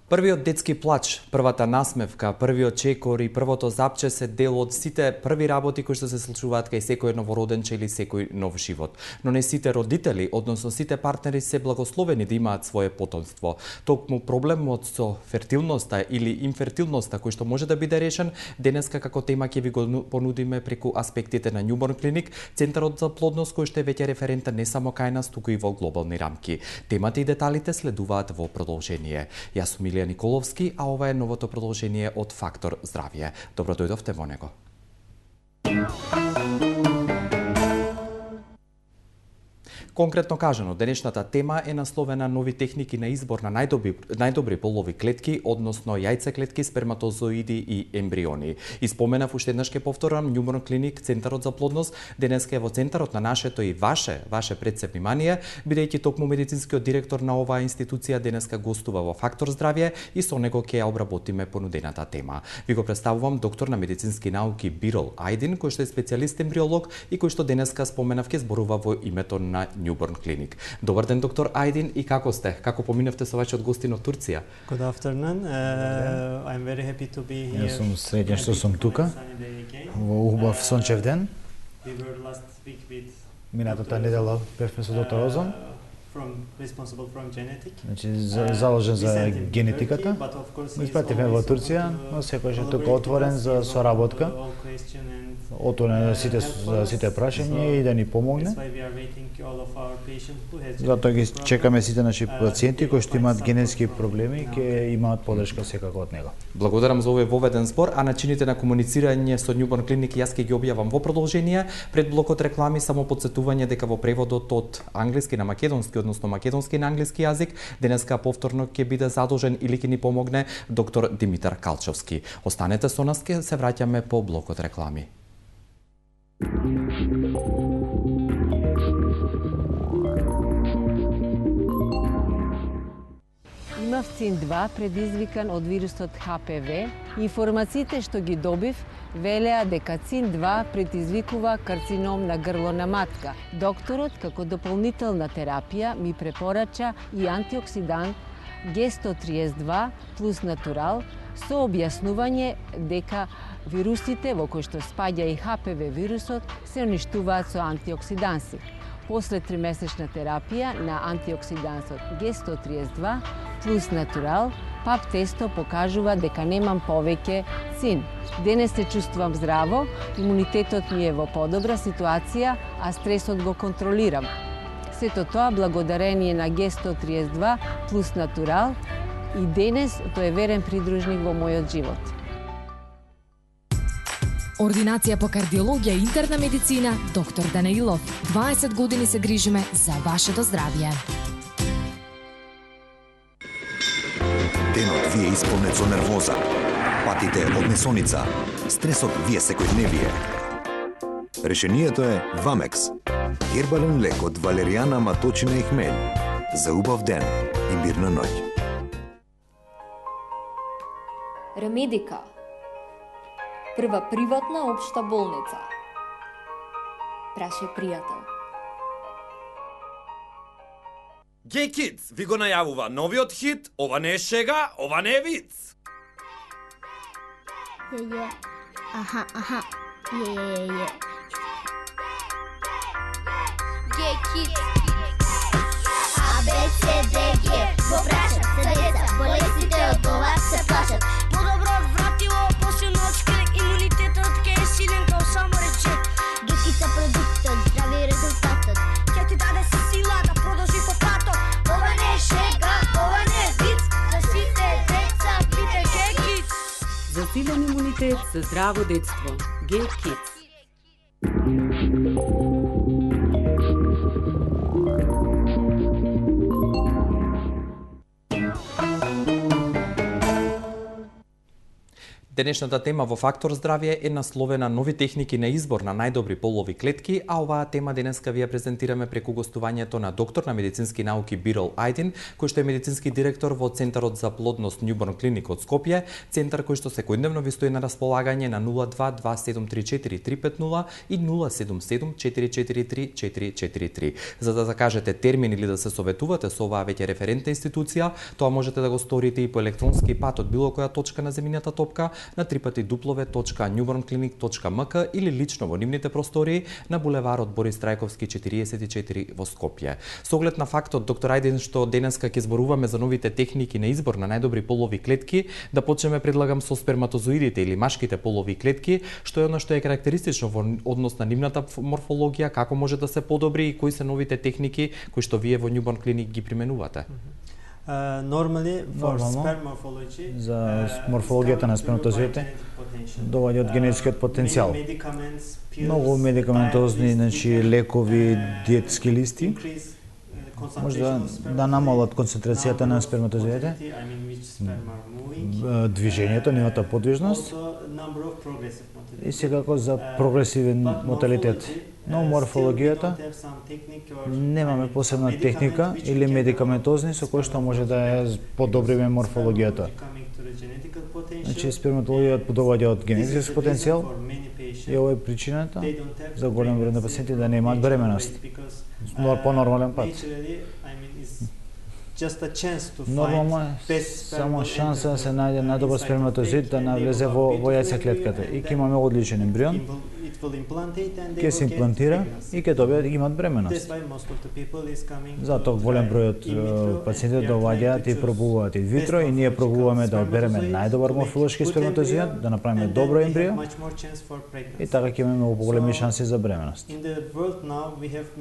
Првиот детски плач, првата насмевка, првиот чекор и првото запче се дел од сите први работи кои што се случуваат кај секој новороденче или секој нов живот. Но не сите родители, односно сите партнери се благословени да имаат свое потомство. Токму проблемот со фертилноста или инфертилноста кој што може да биде решен, денеска како тема ќе ви го понудиме преку аспектите на Newborn Clinic, центарот за плодност кој што е веќе референтен не само кај нас, туку и во глобални рамки. Темата и деталите следуваат во продолжение. Јас сум Илија Николовски, а ова е новото продолжение од Фактор здравје. Добро дојдовте во него. Конкретно кажано, денешната тема е насловена нови техники на избор на најдобри полови клетки, односно јајцеклетки, сперматозоиди и ембриони. И споменав уште еднаш ке повторам, Newborn Clinic, центарот за плодност, денеска е во центарот на нашето и ваше пред внимание, бидејќи токму медицинскиот директор на оваа институција денеска гостува во Фактор здравје и со него ќе ја обработиме понудената тема. Ви го представувам доктор на медицински науки Бирол Ајдин, кој што е специјалист ембриолог и кој што денеска споменав ќе зборува во името на Newborn Clinic. Добар ден, доктор Ајдин, и како сте? Како поминавте со вашиот гостин од Турција? Good afternoon. I'm very happy to be here. Јас сум среќен што сум тука во убав сончев ден. We were last week with Минатата недела бевме со доктор Озон, responsible from genetic. значи заложен за генетиката. Го испративме во Турција, но секојаш е тука отворен за соработка. Отворен за сите прашања и да ни помогне. Затоа ги чекаме сите наши пациенти кои што имаат генетски проблеми, ќе имаат поддршка секако од него. Благодарам за овој воведен збор, а начините на комуницирање со Newborn Clinic јас ќе ги објавам во продолжение. Пред блокот реклами само потсетување дека во преводот од англиски на македонски, односно македонски на англиски јазик, денеска повторно ќе биде задолжен или ќе ни помогне доктор Димитар Калчовски. Останете со нас, ќе се враќаме по блокот реклами. Имав СИН-2 предизвикан од вирусот ХПВ. Информациите што ги добив велеа дека СИН-2 предизвикува карцином на грло на матка. Докторот, како дополнителна терапија, ми препорача и антиоксидант Г132 плюс натурал, со објаснување дека вирусите во кои што спаѓа и ХПВ вирусот се уништуваат со антиоксиданси. После 3-месечна терапија на антиоксидансот Г132 плюс натурал, ПАП тесто покажува дека немам повеќе СИН. Денес се чувствувам здраво, имунитетот ми е во подобра ситуација, а стресот го контролирам. Сето тоа благодарение на Г132 плюс натурал и денес тој е верен придружник во мојот живот. Ординација по кардиологија и интерна медицина, доктор Данаилов. 20 години се грижиме за вашето здравје. Денот ви е исполнет со нервоза, патите од несоница, стресот ви е секојдневие. Решението е Вамекс. Хербален лек од валеријана, маточина и хмель. За убав ден и мирна ноќ. Ремедика. Прва приватна општа болница. Праше пријател. Gay Kids ви го најавува новиот хит, ова не е шега, ова не е виц. Аха. Gay Kids. A, B, C, D, G. Го прашат се деца, болестите од ова се плашат. Подобро вратило, после ночка, имунитетот ке е силен као само речет. Докица продуктот, здрави резултатот. Ке ти даде сила да продолжи по патот. Ова не е шега, ова не е виц. За сите деца, пите Gay Kids. За силен имунитет, за здраво детство. Gay Kids. Денешната тема во Фактор здравје е насловена нови техники на избор на најдобри полови клетки, а оваа тема денеска ви ја презентираме преку гостувањето на доктор на медицински науки Бирол Ајдин, кој што е медицински директор во Центарот за плодност Newborn Clinic од Скопје, центар кој што секојдневно ви стои на располагање на 02-2734-350 и 077-443-443. За да закажете термин или да се советувате со оваа веќе референтна институција, тоа можете да го сторите и по електронски пат од било која точка на земјината топка на www.newbornclinic.mk или лично во нивните простории на булеварот Борис Трајковски 44 во Скопје. Со оглед на фактот, доктор Ајдин, што денеска ќе зборуваме за новите техники на избор на најдобри полови клетки, да почнеме, предлагам, со сперматозоидите или машките полови клетки, што е она што е карактеристично во однос на нивната морфологија, како може да се подобри и кои се новите техники кои што вие во Newborn Clinic ги применувате? За морфологијата на сперматозоидите доаѓа од генетскиот потенцијал. Многу медикаментозни, лекови, диетски листи може да намалат концентрацијата на сперматозоидите, движењето, нивната подвижност и секако за прогресивен морталитет. Но морфологијата немаме посебна техника или медикаментозни со кои што може да ја подобриме морфологијата. Значи, сперматологијата доаѓа од генетски потенцијал и ова е причината за голем број на пациенти да немаат бременост по нормален пат. Нормално е само шанса да се најде најдобар сперматозоид да навлезе во јајцеклетката и ќе имаме одличен ембрион, ќе се имплантира и ќе добијат и имат бременост. Затоа голем број од пациенти доаѓаат и пробуваат инвитро и ние пробуваме да одбереме најдобар морфолошки сперматозоид, да направиме добро ембрио и така ќе имаме многу поголеми шанси за бременост.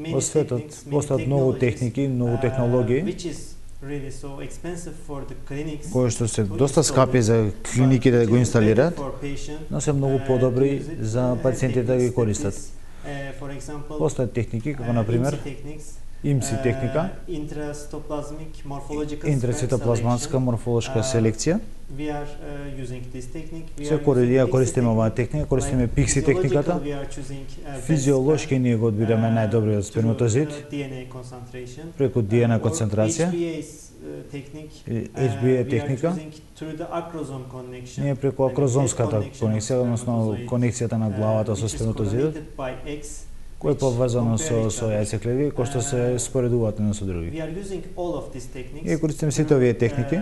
Во светот постојат многу техники, многу технологии кои што се доста скапи за клиниките да го инсталираат, но се многу подобри за пациентите да ги користат. Постојат техники, како например IMSI техника, интрацитоплазматска морфолошка селекција. Ја користиме оваа техника, користиме PIXI техниката. Физиолошки ние го одбираме најдобриот сперматозоид преку DNA концентрација. HBA техника. Ние преку акрозомската конекција, односно конекцијата на главата со сперматозоидот, кој е поврзано со јајцеклетки, кои што се споредуваат едно со други. И користиме сите овие техники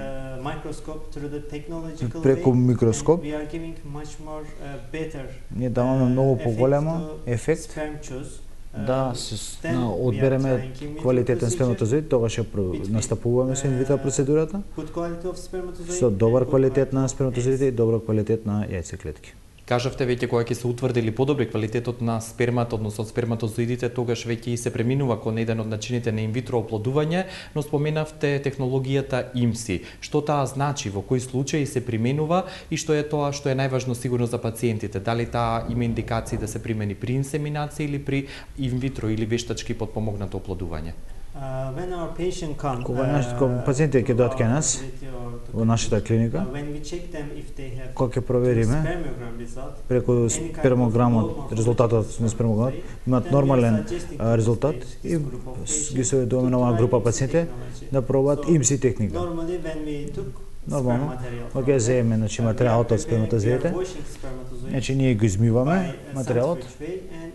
преку микроскоп. Ние даваме многу поголемо ефект да одбереме квалитетен сперматозоид, тогаш ја настапуваме со инвитро процедурата со добар квалитет на сперматозоидите и добар квалитет на јајцеклетки. Кажавте веќе кога ќе се утврди или подобри квалитетот на спермата, односно од сперматозоидите, тогаш веќе и се преминува кон еден од начините на инвитро оплодување, но споменавте технологијата IMSI. Што таа значи, во кои случаи се применува и што е тоа што е најважно сигурно за пациентите? Дали таа има индикации да се примени при инсеминација или при инвитро или вештачки потпомогнато оплодување? Кога пациентите ќе дојдат кај нас во нашата клиника, кога ќе провериме преку спермограмот, резултатот на спермограмот, имаат нормален резултат и ги советуваме на оваа група пациенти да пробаат IMSI техника. Нормално, кога ќе земеме материјалот од сперматозоидите, значи ние го измиваме материјалот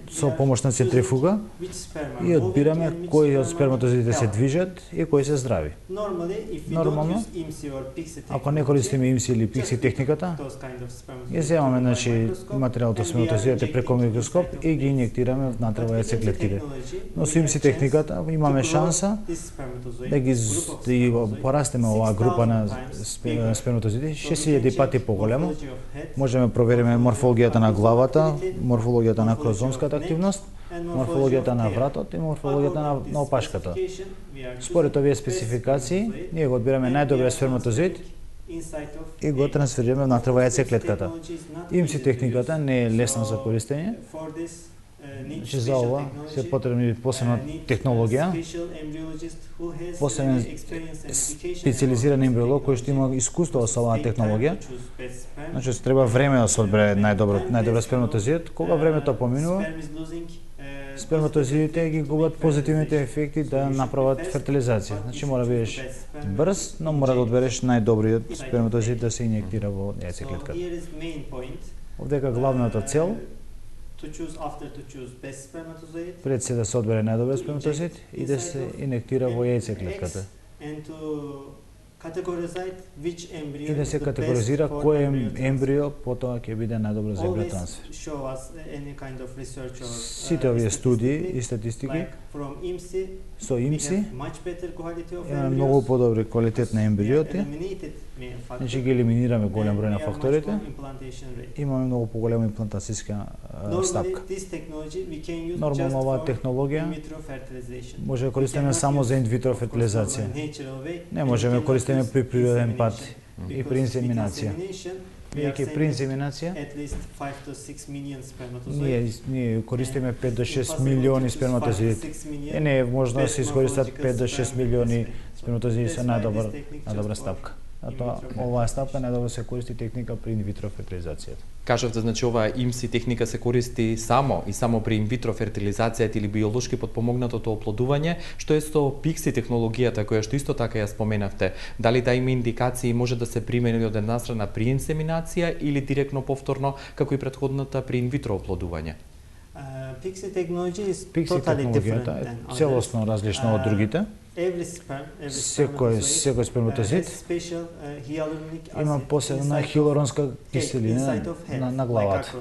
со помош на центрифуга и одбираме кои од сперматозоидите се движат и кои се здрави. Нормално, ако не користиме IMSI или PIXI техниката, ја земаме материјалот од сперматозоидите преку микроскоп и ги инјектираме внатре во јајцеклетките. Но со IMSI техниката имаме шанса да ги порастеме оваа група на сперматозоиди 6000 пати поголемо. Можеме да провериме морфологијата на главата, морфологијата на акрозомската активност, морфологијата на вратот и морфологијата на опашката. Според овие спецификации, ние го одбираме најдобриот сперматозоид и го трансферираме внатре во јајцеклетката. IMSI техниката не е лесна за користење, Значи за ова се потребни посебна технологија, посебен специализиран ембриолог кој што има искуство со оваа технологија. Значи треба време да се одбере најдобар сперматозоид. Кога времето поминува, сперматозоидите ги губат позитивните ефекти да направат фертилизација. Значи мора да бидеш брз, но мора да одбереш најдобриот сперматозоид да се инјектира во јајцеклетката. Овдека главната цел пред се да се одбере најдобар сперматозоид и да се инјектира во јајцеклетката. И да се категоризира кој ембрио потоа ќе биде најдобро за ембрио трансфер. Сите овие студии и статистики со IMSI имаме многу подобри квалитет на ембриоти. Значи ги елиминираме голем број на факторите. Имаме многу поголема имплантацијска стапка. Нормално оваа технологија може да користиме само за инвитро фертилизација. Не можеме да користиме при природен пат и при инсеминација. Бидејќи при инсеминација ние користиме 5 до 6 милиони сперматозоиди. Не е можно да се искористат 5 до 6 милиони сперматозоиди со најдобра стапка. А тоа оваа стапка најдобро се користи техника при инвитро фертилизацијата. Кажавте, значи оваа IMSI техника се користи само при инвитро фертилизацијата или биолошки потпомогнатото оплодување, што е со PIXI технологијата која што исто така ја споменавте. Дали да има индикации може да се примени од една страна при инсеминација или директно повторно како и претходната при инвитро оплодување? PIXI технологијата е целосно различна од другите. Секој сперматозоид има посебна хиалуронска киселина на главата,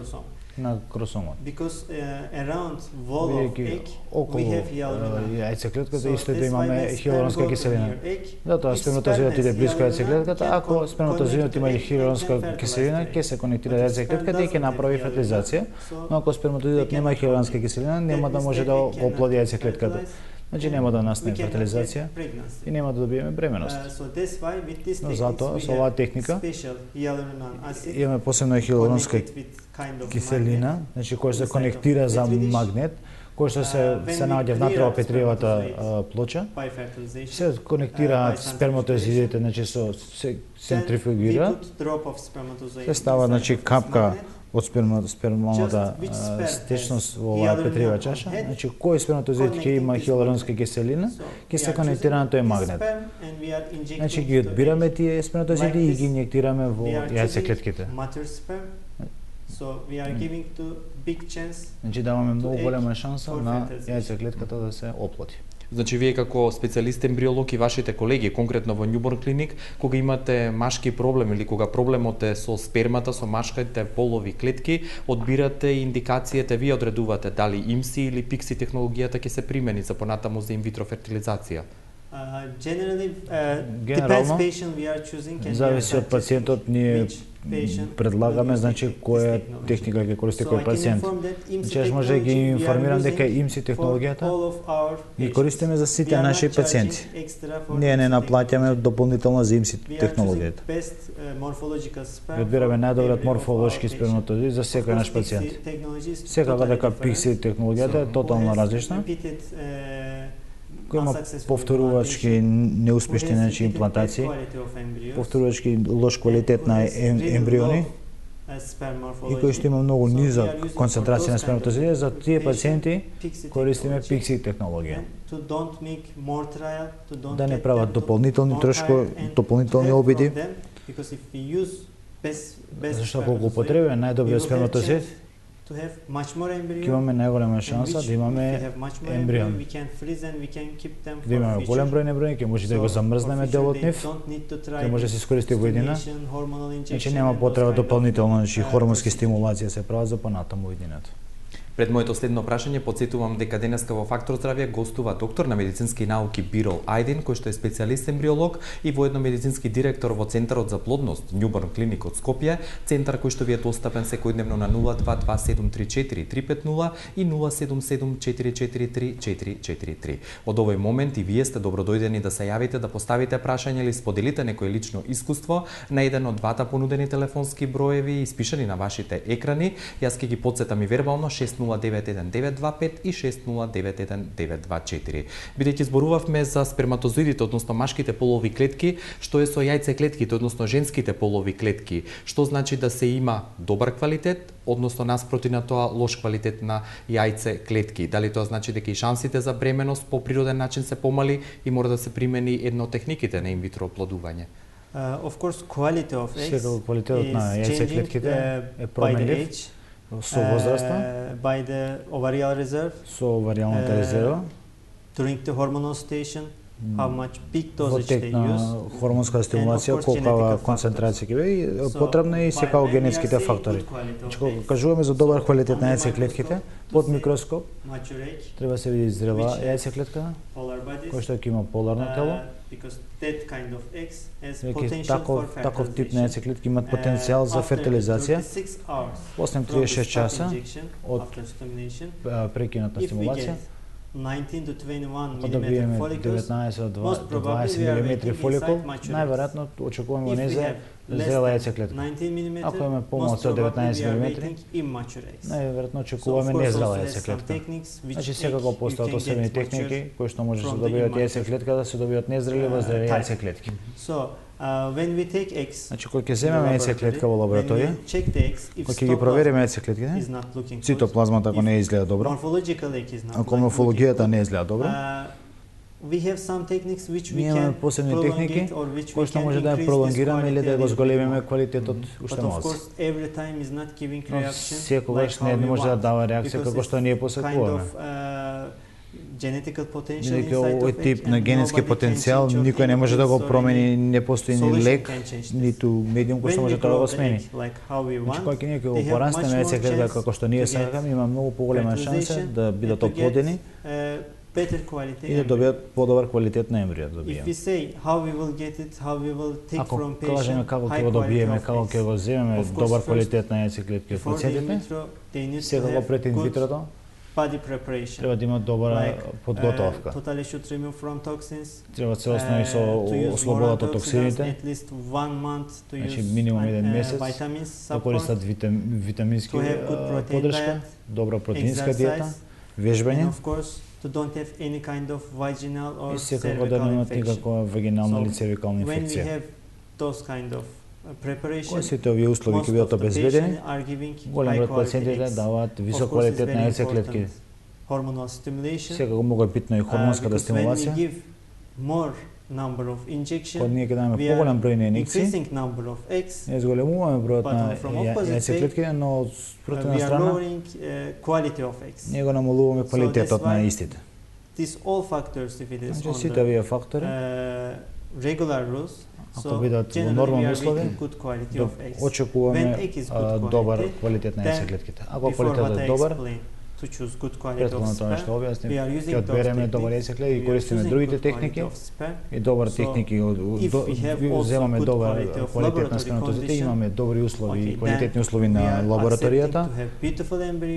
на кросомот. Бидејќи околу јајцеклетката исто да имаме хиалуронска киселина. Затоа сперматозоидот иде близко јајцеклетката, ако сперматозоидот има хиалуронска киселина, ќе се конектира јајцеклетката и ќе направи фертилизација, но ако сперматозоидот нема хиалуронска киселина, нема да може да оплоди јајцеклетката. Значи нема да настане фертилизација и нема да добиеме бременост. Но затоа со оваа техника имаме посебна хиалуронска киселина, значи која се конектира за магнет, кој што се наоѓа внатре во Петриевата плоча. Се конектираат сперматозоидите, значи се центрифугира. Се става значи капка од спермалната стечност во оваа Петриева чаша. Значи кој сперматозоид ќе има хиалуронска киселина, ќе се конектира на тој магнет. Значи ги одбираме тие сперматозоиди и ги инјектираме во јајцеклетките. Значи даваме многу голема шанса на јајцеклетката да се оплоди. Значи вие како специјалист ембриолог и вашите колеги, конкретно во Newborn Clinic, кога имате машки проблем или кога проблемот е со спермата, со машките полови клетки, одбирате индикацијата, вие одредувате дали IMSI или PIXI технологијата ќе се примени за понатаму за инвитро фертилизација. Генерално, зависи од пациентот, ние предлагаме значи која техника ќе користи кој пациент. Значи може да ги информирам дека IMSI технологијата ги користиме за сите наши пациенти. Ние не наплаќаме дополнително за IMSI технологијата. Одбираме најдобриот морфолошки сперматозоид за секој наш пациент. Секако дека PIXI технологијата е тотално различна. Кој има повторувачки неуспешни значи имплантации, повторувачки лош квалитет на ембриони и кој што има многу низа концентрација на сперматозоиди, за тие пациенти користиме PIXI технологија. Да не прават дополнителни трошкови, дополнителни обиди, зашто ако го употребиме најдобриот сперматозоид, ќе имаме најголема шанса да имаме ембрион. Да имаме голем број ембриони, ќе може да го замрзнеме дел од нив, ќе може да се искористи во еднина, значи нема потреба дополнително хормонски стимулација се прават за понатаму едината. Пред моето следно прашање потсетувам дека денеска во Фактор здравје гостува доктор на медицински науки Бирол Ајдин, кој што е специјалист ембриолог и воедно медицински директор во Центарот за плодност Newborn Clinic од Скопје, центар кој што ви е достапен секојдневно на 022-734-350 и 077-443-443. Од овој момент и вие сте добродојдени да се јавите, да поставите прашање или споделите некое лично искуство на еден од двата понудени телефонски броеви испишани на вашите екрани. Јас ќе ги потсетам и вербално 6 6091-925 и 6091-924. Бидејќи зборувавме за сперматозоидите, односно машките полови клетки, што е со јајцеклетките, односно женските полови клетки, што значи да се има добар квалитет, односно наспроти на тоа лош квалитет на јајце клетки. Дали тоа значи дека и шансите за бременост по природен начин се помали и мора да се примени една од техниките на инвитро оплодување? Of course, quality of eggs Секако квалитетот на јајцеклетките е променлив со возраста, by the ovarial reserve, со оваријалната резерва, during the hormonal station, how much peak dosage they на use, хормонска стимулација, колка концентрација ќе биде, потребна и секако генетските фактори. Значи, кога кажуваме за добар квалитет на јајцеклетките, под микроскоп треба да се види зрела јајцеклетка, која што ќе има поларно тело. Таков тип на јајцеклетки имат потенцијал за фертилизација после 36 часа од прекинатна стимулација. 19 to 21 mm до 20 мм фоликул, најверојатно очекуваме неза зрела јајцеклетка. Ако имаме помалку од 19 мм, најверојатно очекуваме незрела јајцеклетка. Значи секако постојат осебни техники кои што може да се добијат јајцеклетка да се добијат незрели во зрели јајцеклетки. Значи кога ќе земеме јајцеклетка во лабораторија, кога ќе ги провериме јајцеклетките, цитоплазмата ако не изгледа добро, ако морфологијата не изгледа добро, ние имаме посебни техники кои што може да ја пролонгираме или да го зголемиме квалитетот уште малку. Но секогаш не може да дава реакција како што ние посакуваме. Бидејќи овој тип на генетски потенцијал никој не може да го промени, не постои ни лек, ниту медиум кој што може да го смени. Значи, кога ние ќе го порастеме јајцеклетка како што ние сакаме, има многу поголема шанса да бидат оплодени и да добијат подобар квалитет на ембрио да добијаме. Ако кажеме како ќе го добиеме, како ќе го земеме добар квалитет на јајцеклетки од пациентите, секако пред инвитрото треба да има добра подготовка. Треба целосно и со ослободата од токсините, значи минимум 1 месец, да користат витамински подршка, добра протеинска диета, вежбање, и секако да немат никаква вагинална или цервикална инфекција. Кои сите овие услови ќе бидат обезбедени, голем број пациентите даваат висок квалитет на јајцеклетки. Секако многу е битно и хормонската стимулација. Кога ние ќе даваме поголем број на инjекции, ние зголемуваме бројот на јајцеклетките, но од спротивна страна ние го намалуваме квалитетот на истите. Значи сите овие фактори, ако бидат во нормални услови, очекуваме добар квалитет на јајцеклетките. Ако квалитетот е добар, претходно тоа што објаснив, ќе одбереме добар јајцеклетки и користиме другите техники и добар техники, земаме добар квалитет на сперматозидите, имаме добри услови и квалитетни услови на лабораторијата,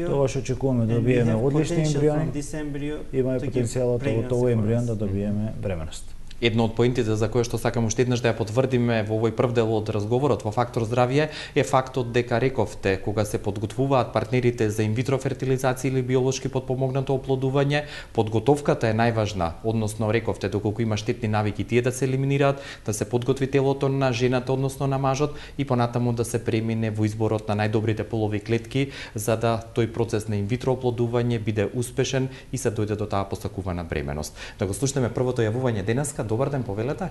тоа што очекуваме да добиеме одлични ембриони, имаме потенцијалот од овој ембрион да добиеме бременост. Едно од поентите за кое што сакам уште еднаш да ја потврдиме во овој прв дел од разговорот во Фактор здравје е фактот дека рековте кога се подготвуваат партнерите за инвитро фертилизација или биолошки потпомогнато оплодување, подготовката е најважна, односно рековте доколку има штетни навики тие да се елиминираат, да се подготви телото на жената, односно на мажот и понатаму да се премине во изборот на најдобрите полови клетки за да тој процес на инвитро оплодување биде успешен и се дојде до таа посакувана бременост. Да го слушнеме првото јавување денеска. Добар ден, повелете.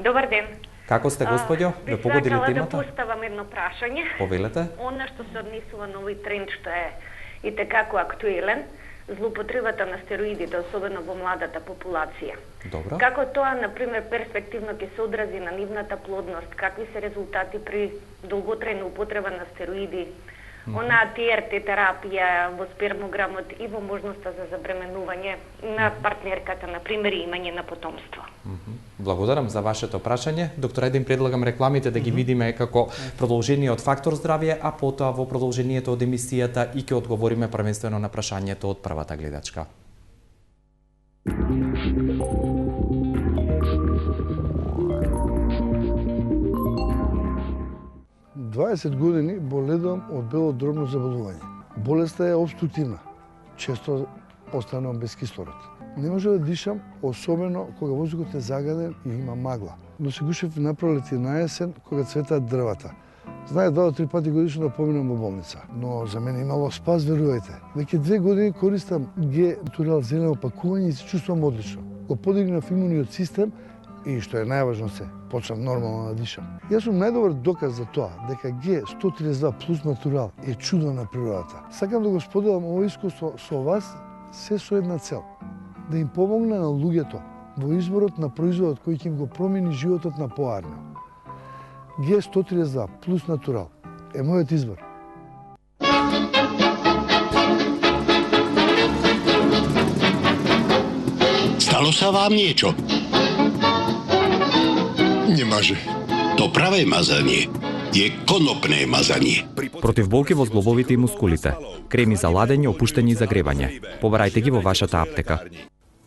Добар ден. Како сте, господјо? Ве погодили темата? Да поставам едно прашање. Повелете. Она што се однесува на овој тренд што е и текако актуелен, злоупотребата на стероидите, особено во младата популација. Добро. Како тоа, например, перспективно ќе се одрази на нивната плодност, какви се резултати при долготрајна употреба на стероиди, онаа ТРТ терапија во спермограмот и во можноста за забременување на партнерката, например, и имање на потомство. Благодарам за вашето прашање. Доктор, ајде им предлагам рекламите да ги видиме како продолжение од Фактор здравје, а потоа во продолжението од емисијата и ќе одговориме првенствено на прашањето од првата гледачка. 20 години боледувам од бело дробно заболување. Болеста е обструктивна. Често останувам без кислород. Не може да дишам, особено кога воздухот е загаден и има магла. Но се гушев на пролет и на есен, кога цветаат дрвата. Знае 2 до 3 пати годишно да поминам во болница. Но за мене имало спас, верувајте. Веќе 2 години користам Г-турал зелено пакување и се чувствувам одлично. Го подигнав имуниот систем и што е најважно се, почнав нормално да дишам. Јас сум најдобар доказ за тоа дека Г132 плюс натурал е чудо на природата. Сакам да го споделам ово искуство со вас се со една цел. Да им помогна на луѓето во изборот на производот кој ќе им го промени животот на поарно. Г132 плюс натурал е мојот избор. Stalo sa vám niečo? Немаже. To pravé mazanie je konopné mazanie. Против болки во зглобовите и мускулите, креми за ладење, опуштање и загревање. Побарајте ги во вашата аптека.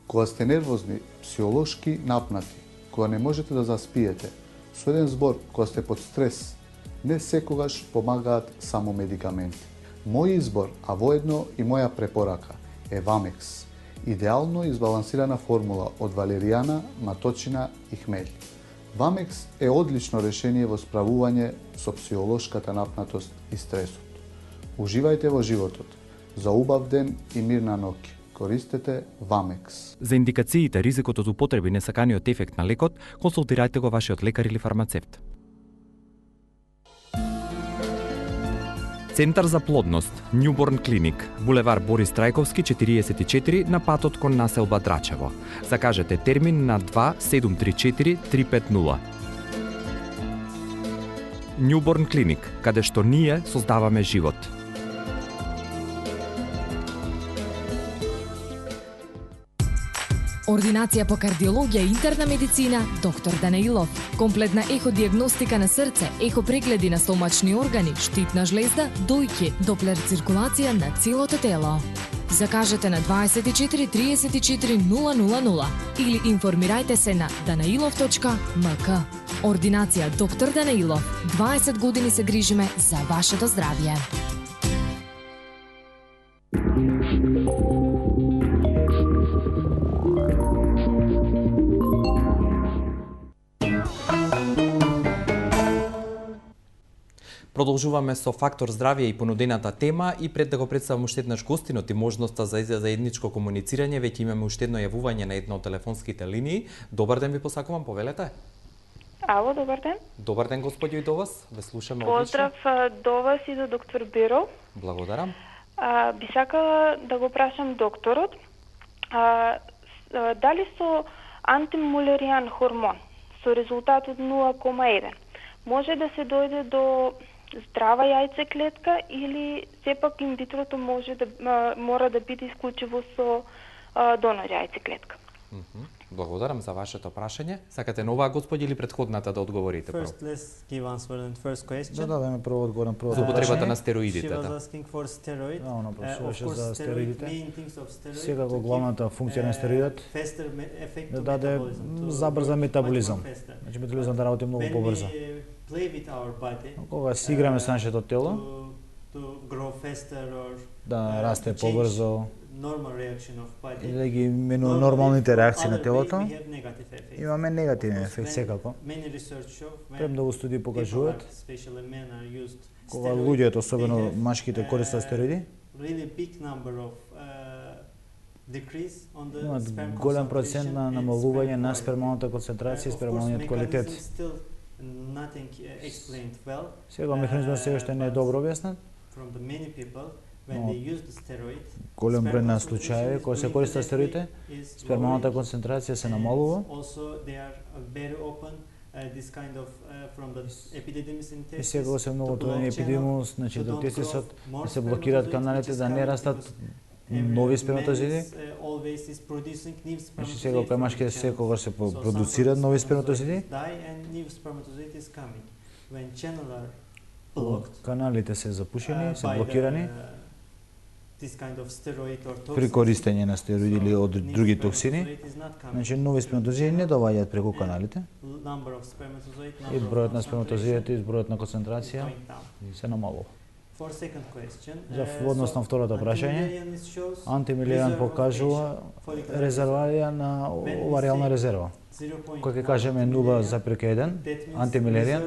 Кога сте нервозни, психолошки напнати, кога не можете да заспиете, со еден збор, кога сте под стрес, не секогаш помагаат само медикаменти. Мој избор, а воедно и моја препорака, е Вамекс. Идеално избалансирана формула од валеријана, маточина и хмелј. Вамекс е одлично решение во справување со психолошката напнатост и стресот. Уживајте во животот. За убав ден и мирна ноќ. Користете Вамекс. За индикациите, ризикот од употреба и несаканиот ефект на лекот, консултирајте го вашиот лекар или фармацевт. Центар за плодност, Newborn Clinic, булевар Борис Трајковски 44 на патот кон населба Драчево. Закажете термин на 2734 350. Newborn Clinic, каде што ние создаваме живот. Ординација по кардиологија и интерна медицина, доктор Данаилов. Комплетна еходиагностика на срце, ехопрегледи на стомачни органи, штитна жлезда, дојки, доплер циркулација на целото тело. Закажете на 24 34 000 или информирајте се на danailov.mk. Ординација доктор Данаилов. 20 години се грижиме за вашето здравје. Продолжуваме со фактор здравје и понудената тема и пред да го представам уште еднаш гостинот и можноста за заедничко комуницирање, веќе имаме уште едно јавување на една од телефонските линии. Добар ден ви посакувам, повелете. Ало, добар ден. Добар ден, господи, и до вас. Ве слушаме одлично. Поздрав до вас и до доктор Биро. Благодарам. Би сакала да го прашам докторот, дали со антимулеријан хормон со резултатот 0,1 може да се дојде до здрава јајцеклетка или сепак инвитрото може да мора да биде исклучиво со донор јајцеклетка? Благодарам за вашето прашање. Сакате на оваа господи или претходната да одговорите прво? First, let's give answer the first question. Да дадеме прво одговор на прво за употребата на прашање. стероидите. She was asking for steroid. Да, она прашуваше Of за course, стероидите. main things of steroid Секако to главната give, функција на стероидот faster effect да to даде metabolism, to забрза work метаболизам. much more faster. Значи метаболизам да работи многу When побрзо. we play with our body, Кога си играме со нашето тело, to grow faster or да расте to change побрзо, normal reaction of body. и да ги менува нормалните реакции на Other way, телото, we have negative effects. имаме негативен ефект When секако. many research show when Премногу студии people покажуваат, are, especially men are used кога steroid, луѓето, they особено have, машките, користат стероиди, really big number of decrease on the имат sperm голем процент concentration на and намалување sperm на quality. спермалната концентрација и Of course, спермалниот квалитет. mechanism still nothing explained well. Сега механизмот се уште не е добро објаснет. From the many people, when Но they use the steroid, голем број на sperm случаи concentration кога се is користат стероидите, is спермалната lowering, концентрација се and намалува. Also, they are very open this kind of from the epididymis in И testis сега се многу to отворени block channel, епидемиус, значи to до don't тестисот grow more да се блокираат spermatozoids, каналите which is да не coming растат because нови men сперматозиди. is, always is producing new Значи spermatozoids сега кај from машките the секогаш се channel. So продуцираат some нови spermatozoids сперматозиди. die and new spermatozoid is coming. When channel are blocked, Каналите се запушени, се by блокирани this kind of steroid or при toxins, користење на стероиди или од new други spermatozoid токсини. is not coming. Значи нови сперматозиди не доаѓаат преку каналите. Number of spermatozoid, И number of бројот на concentration сперматозидите и бројот на концентрација going down. се намалува. За однос на второто прашање, антимилеријан покажува резервација на оваријална резерва. Кој ќе кажеме 0,1 антимилеријан,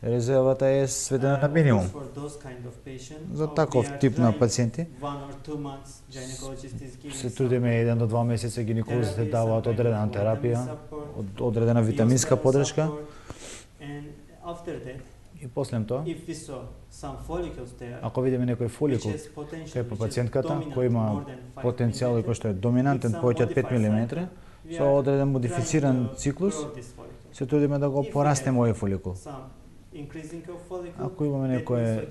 резервата е сведена на минимум. За таков тип на пациенти се трудиме 1 до 2 месеца, гинеколозите даваат одредена терапија, одредена витаминска поддршка. И после тоа, ако видиме некој фоликул кај пациентката кој има потенцијал и кој што е доминантен повеќе од 5 мм, со одреден модифициран циклус, се трудиме да го пораснеме овој фоликул. Ако имаме некое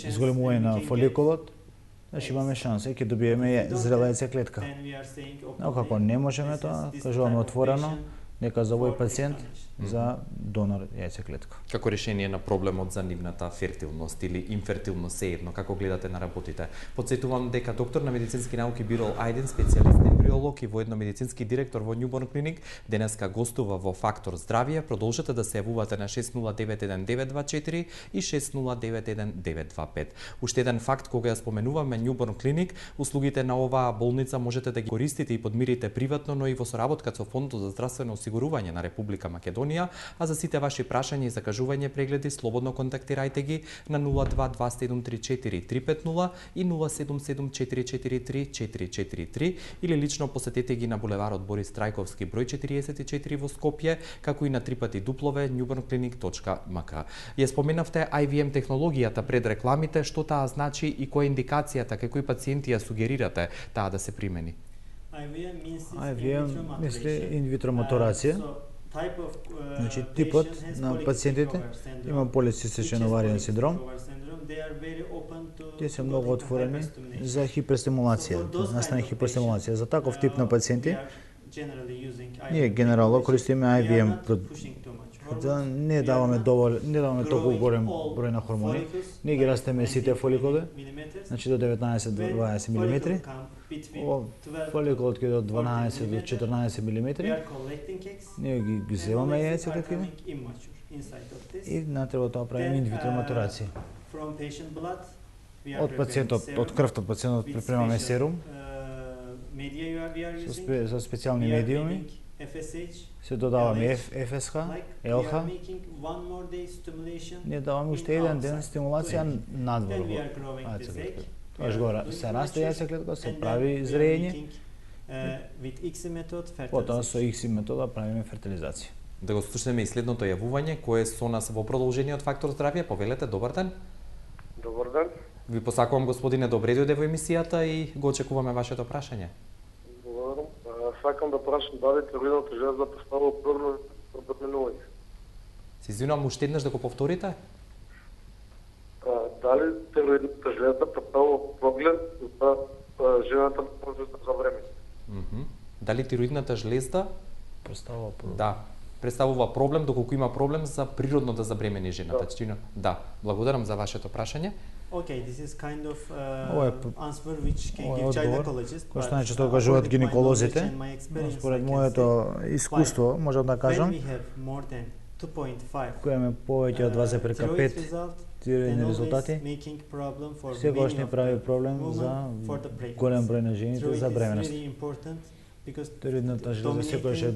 изголемување на фоликулот, значи имаме шанса и ќе добиеме зрела јајцеклетка. Но како не можеме тоа, кажуваме отворено, нека за овој пациент за донор јајцеклетка. Како решение на проблемот за нивната фертилност или инфертилност, сеедно, како гледате на работите? Подсетувам дека доктор на медицински науки Бирол Ајден, специјалист ембриолог и воедно медицински директор во Newborn Clinic, денеска гостува во Фактор здравје. Продолжете да се јавувате на 6091-924 и 6091-925. Уште еден факт, кога ја споменуваме Newborn Clinic, услугите на оваа болница можете да ги користите и подмирите приватно, но и во соработка со Фондот за здравствено осигурување на Република Македонија. А за сите ваши прашања и закажување прегледи, слободно контактирајте ги на 02-2734-350 и 077-443-443 или лично посетете ги на булеварот Борис Трајковски број 44 во Скопје, како и на www.newbornclinic.mk. Ја споменавте IVM технологијата пред рекламите, што таа значи и која индикацијата, кај кои пациенти ја сугерирате таа да се примени? IVM мисли инвитро матурација. Значи, типот на пациентите има полицистичен овариен синдром. Тие се многу отворени за хиперстимулација, настане хиперстимулација. За таков тип на пациенти, ние генерално користиме IVM, да не даваме толку голем број на хормони. Ние ги растеме сите фоликули, значи до 19-20 мм. Фоликулот ќе до 12 до 14 мм. Ние ги земаме јајцеклетките и на треба тоа правиме инвитро матурација. Од пациентот, од крвта пациентот припремаме серум за специјални медиуми, се додаваме ФСХ, ЛХ. Ние даваме уште еден ден стимулација надвор во јајцеклетката. Тоа го се расте јајцеклетка, се прави зрење. Потоа со XI метода правиме фертилизација. Да го слушнеме и следното јавување, кое е со нас во продолжение од Фактор здравје. Повелете, добар ден. Добар ден. Ви посакувам, господине, добре дојде во емисијата и го очекуваме вашето прашање. Благодарам. Сакам да прашам дали тироидната жлезда представува проблем во бременување. Се извинувам, уште еднаш да го повторите? Дали тироидната жлезда представува проблем за жената за време? Дали тироидната жлезда представува проблем? Да, представува проблем, доколку има проблем за природно да забремени жената. Да, благодарам за вашето прашање. Okay, this is kind of answer which can give gynecologist. Кој што најчесто кажуваат гинеколозите, според моето искуство, можам да кажам, кој имаме повеќе од 2,5 тироидни резултати, секогаш не прави проблем за голем број на жените за бременост. Тироидната жлеза секогаш е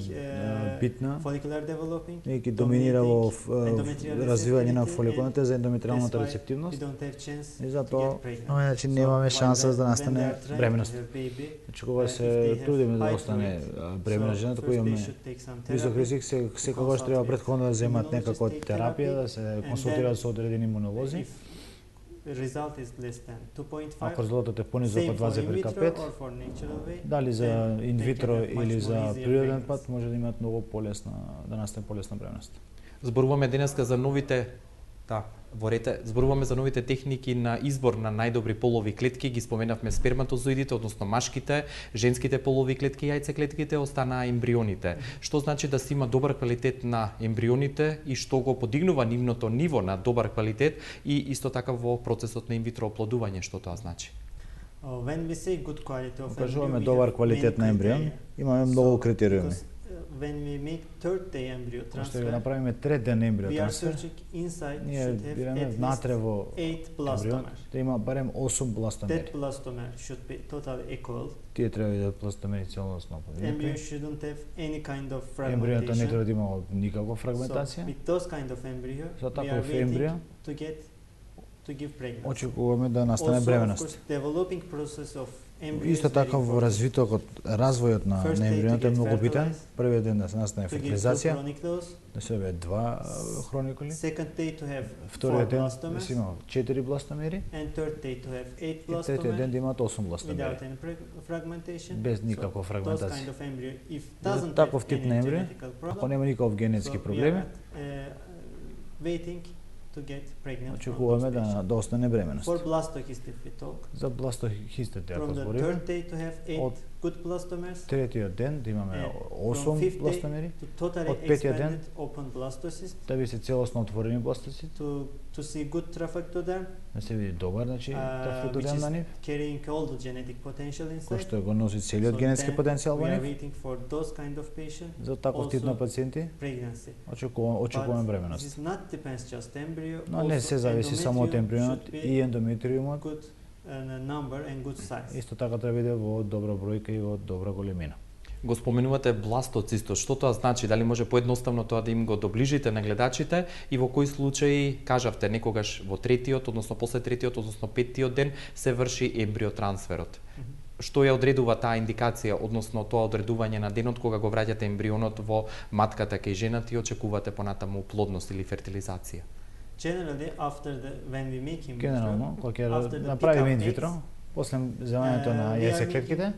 битна и ги доминира во развивање на фоликулите за ендометриалната рецептивност и затоа на овој начин немаме шанса да настане бременост. Значи кога се трудиме да остане бремена жената која имаме висок ризик, секогаш треба претходно да земат некаква терапија, да се консултираат со одредени имунолози. Ако резултатот е понизок од 2,5, дали за инвитро или за природен пат, може да имаат многу полесна, да настане полесна бременост. Зборуваме денеска за новите зборуваме за новите техники на избор на најдобри полови клетки. Ги споменавме сперматозоидите, односно машките, женските полови клетки, јајцеклетките, останаа ембрионите. Што значи да се има добар квалитет на ембрионите и што го подигнува нивното ниво на добар квалитет и исто така во процесот на инвитро оплодување, што тоа значи? Кажуваме добар квалитет на ембрион, имаме многу критериуми. when we make third day embryo transfer, Што направиме трет ден ембрио we are трансфер, searching inside ние should have бираме at внатре least во 8 blastomers. да има барем 8 бластомери. That blastomer should be totally equal. Тие треба да бидат бластомери целосно Embryo shouldn't have any kind of Ембриото не fragmentation. треба да има никаква So фрагментација. with those kind of embryo, За we are таков waiting ембрио to give pregnancy. очекуваме да настане Also, of бременост. course, developing process of embryo Исто is very така во important. развитокот, развојот на First day to ембрионот е get многу битен. fertilized, Првиот ден да се настане to give two фертилизација, chronicles, да се добие 2 хроникули. second day to have 4 Вториот ден да blastomers, се има 4 бластомери. and third day to have 8 И третиот ден да blastomers имаат 8 бластомери. without any fragmentation. Без никаква So, those фрагментација. kind of embryo, if За doesn't таков have тип any на ембрио, genetical ако problem, нема никаков генетски so we проблеми, are, waiting to get pregnant from очекуваме those patients. да остане бременост. For blastocyst, if we talk, За бластохистите ако from the збориме, third day to have 8 од good blastomers, третиот ден да имаме from 8 fifth day бластомери, to totally од петиот ден expanded open blastocyst, да би се целосно отворени бластоцити, to see good trafectoderm, да се види добар, значи which тафтодерм на нив, is carrying all the genetic potential кој inside. што го носи целиот So генетски then потенцијал во we are нив. waiting for those kind of patient, За таков тип на also пациенти pregnancy. очекуваме But бременост. this not depends just embryo, Но не also се зависи само од endometrium ембрионот should be и ендометриумот. good number and good size. Исто така треба биде во добра бројка и во добра големина. Го споменувате бластоцистот, што тоа значи? Дали може поедноставно тоа да им го доближите на гледачите и во кои случаи, кажавте, некогаш во третиот, односно после третиот, односно петтиот ден се врши ембриотрансферот. Што ја одредува таа индикација, односно тоа одредување на денот кога го враќате ембрионот во матката кај жената и очекувате понатаму плодност или фертилизација? Generally, when we make in vitro, Генерално, кога after ќе the направиме pickup инвитро, days, после земањето на we are јајцеклетките, making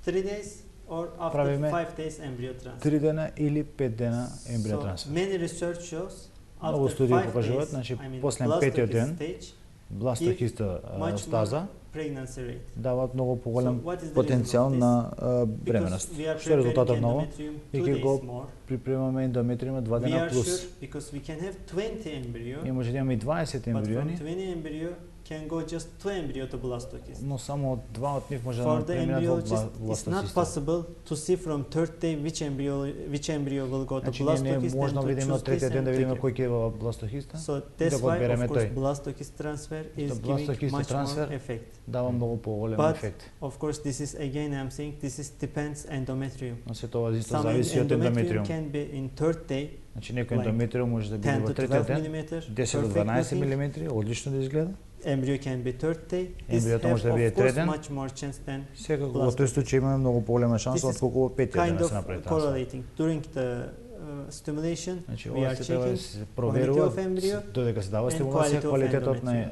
3 days or after правиме 5 days embryo transfer. 3 дена или 5 дена ембрио So трансфер. many research shows Многу after студии 5 покажуваат, days, значи I mean, после blastocystis петиот ден stage, бластохиста much стаза more pregnancy rate. даваат многу поголем So what is the потенцијал reason of на this? бременост. Because we are Што е резултатот на ова? preparing И endometrium 2 ќе го days more. припремаме ендометриумот 2 We дена are плюс. sure because we can have 20 embryo, И може да имаме и 20 but from ембриони, 20 embryo can go just 2 embryo to blastocist. но само од 2 од нив може да For the преминат во embryologist, it's not бластоцистот. possible to see from third day which embryo will go to Значи ние не blastocist and можна да to видиме choose од третиот this ден да and видиме take кој ќе е во бластохиста. So да that's го why, одбереме of course, тој. blastocist transfer is giving Бластохист much трансфер more effect. дава многу поголем But, ефект. of course, this is, again, I'm saying, this is depends endometrium. Но се тоа исто Some зависи од ендометриум. endometrium can be in third day, Значи некој like ендометриум може да биде 10 во to третиот 12 ден, millimeter, 10 до perfect 12 looking. милиметри, одлично да изгледа. Embryo can be third day. This Ембриото have, може да биде of course, третен. much more chance than Секако во blastocist. тој случај имаме многу поголема шанса This is отколку во петиот ден kind да се of направи трансфер. correlating. During the stimulation, Значи we ова are се треба да checking се quality проверува of embryo додека се дава and стимулација, quality of квалитетот на endometrium.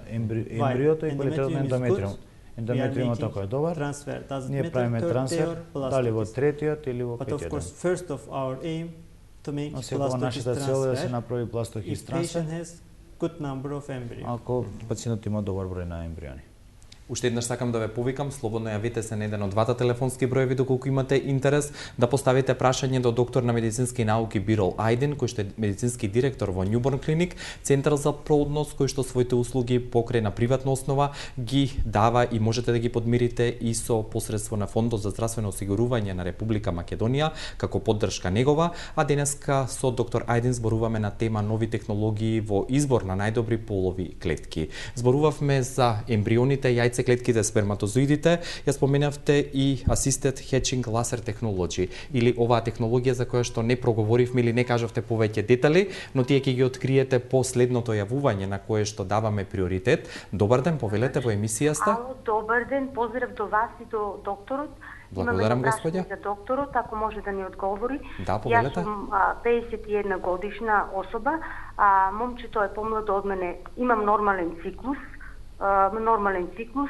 ембриото и Why? квалитетот на Endometrium is ендометриум. good. Ендометриумот We are ако е добар, transfer. Doesn't ние matter правиме third day трансфер or дали во blastocist. третиот или во But of петиот ден. course, first of our aim to make Но секогаш blastocist нашата цел е да се transfer направи if бластохист patient трансфер, has good number of embryo. ако пациентот има добар број на ембриони. Уште еднаш сакам да ве повикам, слободно јавете се на еден од двата телефонски броеви доколку имате интерес да поставите прашање до доктор на медицински науки Бирол Ајден, кој што е медицински директор во Newborn Clinic, центар за плодност кој што своите услуги покрај на приватна основа ги дава и можете да ги подмирите и со посредство на Фондот за здравствено осигурување на Република Македонија како поддршка негова, а денеска со доктор Ајден зборуваме на тема нови технологии во избор на најдобри полови клетки. Зборувавме за ембрионите, јајцеклетките, сперматозоидите, ја споменавте и Assisted Hatching Laser Technology, или оваа технологија за која што не проговоривме или не кажавте повеќе детали, но тие ќе ги откриете по следното јавување на кое што даваме приоритет. Добар ден, повелете, во емисијата. Ало, добар ден, поздрав до вас и до докторот. Благодарам, господја. За докторот, ако може да ни одговори. Да, повелете. Јас сум 51 годишна особа, момчето е помладо од мене, имам нормален циклус,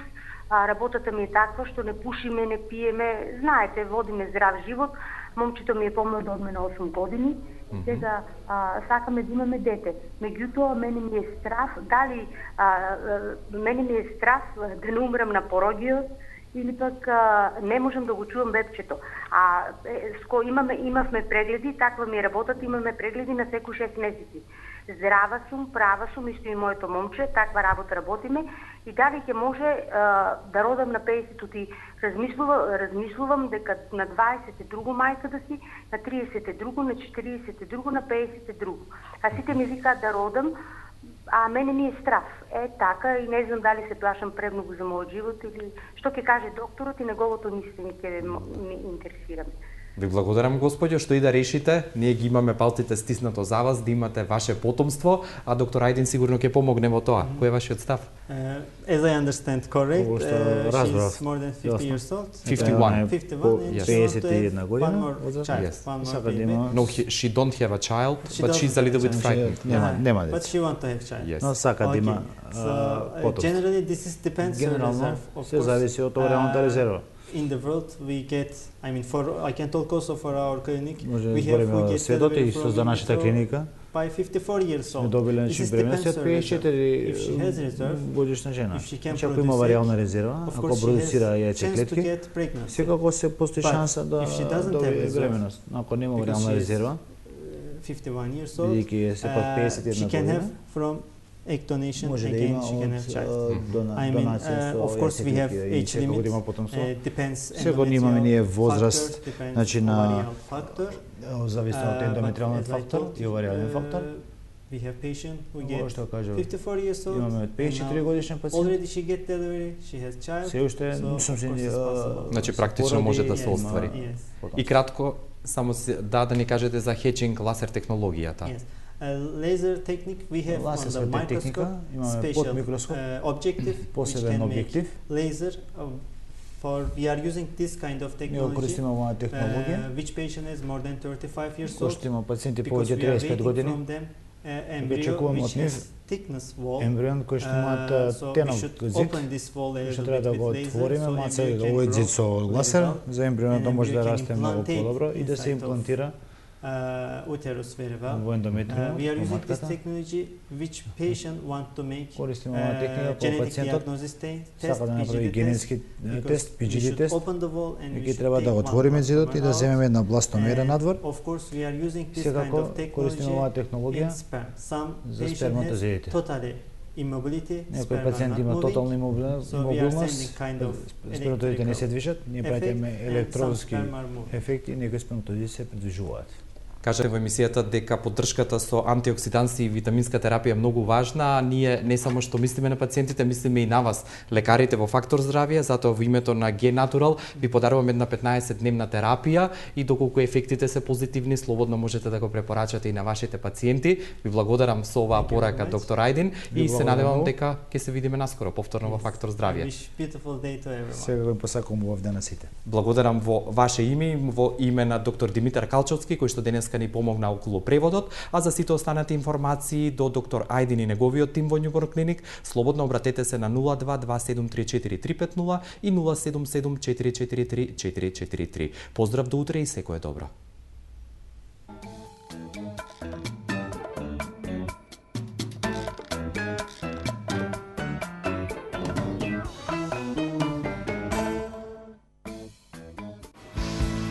работата ми е таква што не пушиме, не пиеме, знаете, водиме здрав живот. Момчето ми е помладо од мене 8 години. Сега сакаме да имаме дете. Меѓутоа, мене ми е страв да не умрам на породиот или пак не можам да го чувам бебчето. Имавме прегледи, таква ми е работата, имаме прегледи на секој 6 месеци. Здрава сум, права сум, исто и моето момче, таква работа работиме и дали ќе може да родам на 50-ти. Размислувам дека на 22 мајка да си, на 32, на 42, на 52. А сите ми викаат да родам, а мене ми е страв. Така и не знам дали се плашам премногу за мојот живот или што ќе каже докторот и неговото мислење ќе ме интересира. Ви благодарам, господјо, што и да решите. Ние ги имаме палците стиснато за вас, да имате ваше потомство, а доктор Ајдин сигурно ќе помогне во тоа. Кој е вашиот став? As I understand correct, she's more than 50 years old. 51. 51 година. No, she don't have a child, but she's a little bit frightened. Нема But she want to have child. Но сака да има потомство. Generally, this is depends on reserve. Се зависи од реалната резерва. In the world we get, I mean, I can talk also for our clinic. We get светот и со за нашата клиника. By 54 years old. Добиле значи бременност од 54 годишна жена. Значи ако има реална резерва, ако продуцира јајце клетки, секако се постои шанса да добие бременност. Ако нема реална резерва, 51 years old, бидејќи е сепак 51 година, egg donation, again she can have child. I mean, of course we have age limit, depends секој имаме ние возраст, значи на зависно од ендометриалниот фактор и оваријален фактор. We have patient who get 54 years old. Имаме 54 годишен пациент. Already she get delivery, she has child. Се уште значи практично може да се оствари. И кратко само да ни кажете за хечинг лазер технологијата. Laser technique we have on the microscope, special objective, which can make laser. For we are using this kind of technology, which patient is more than 35 years old, because we are waiting from them embryo which has thickness wall, so we should open this wall a little bit with laser, so embryo can grow за ембрионото може да расте многу подобро и да се имплантира uterus very well. We are using this technology which patient want to make genetic diagnosis test, PGD тест. И треба да отвориме зидот и да земеме една бластомера надвор. Of course we are using this kind of technology за сперматозоидите. Некој пациент има тотална имобилност, сперматозоидите не се движат, ние пратиме електронски ефекти и некои сперматозоиди се придвижуваат. Кажете во емисијата дека поддршката со антиоксиданси и витаминска терапија е многу важна, а ние не само што мислиме на пациентите, мислиме и на вас, лекарите во Фактор здравје, затоа во името на G-Natural ви подаруваме една 15-дневна терапија и доколку ефектите се позитивни, слободно можете да го препорачате и на вашите пациенти. Ви благодарам со оваа порака, доктор Ајдин, и се надевам дека ќе се видиме наскоро повторно во Фактор здравје. Сега го посакувам убав ден на сите. Благодарам во ваше име, во име на доктор Димитар Калчовски, кој што денес ни помогна околу преводот, а за сите останати информации до доктор Ајдин и неговиот тим во Њуборг клиник, слободно обратете се на 0227344350 и 0774434443. Поздрав до утре и секое добро.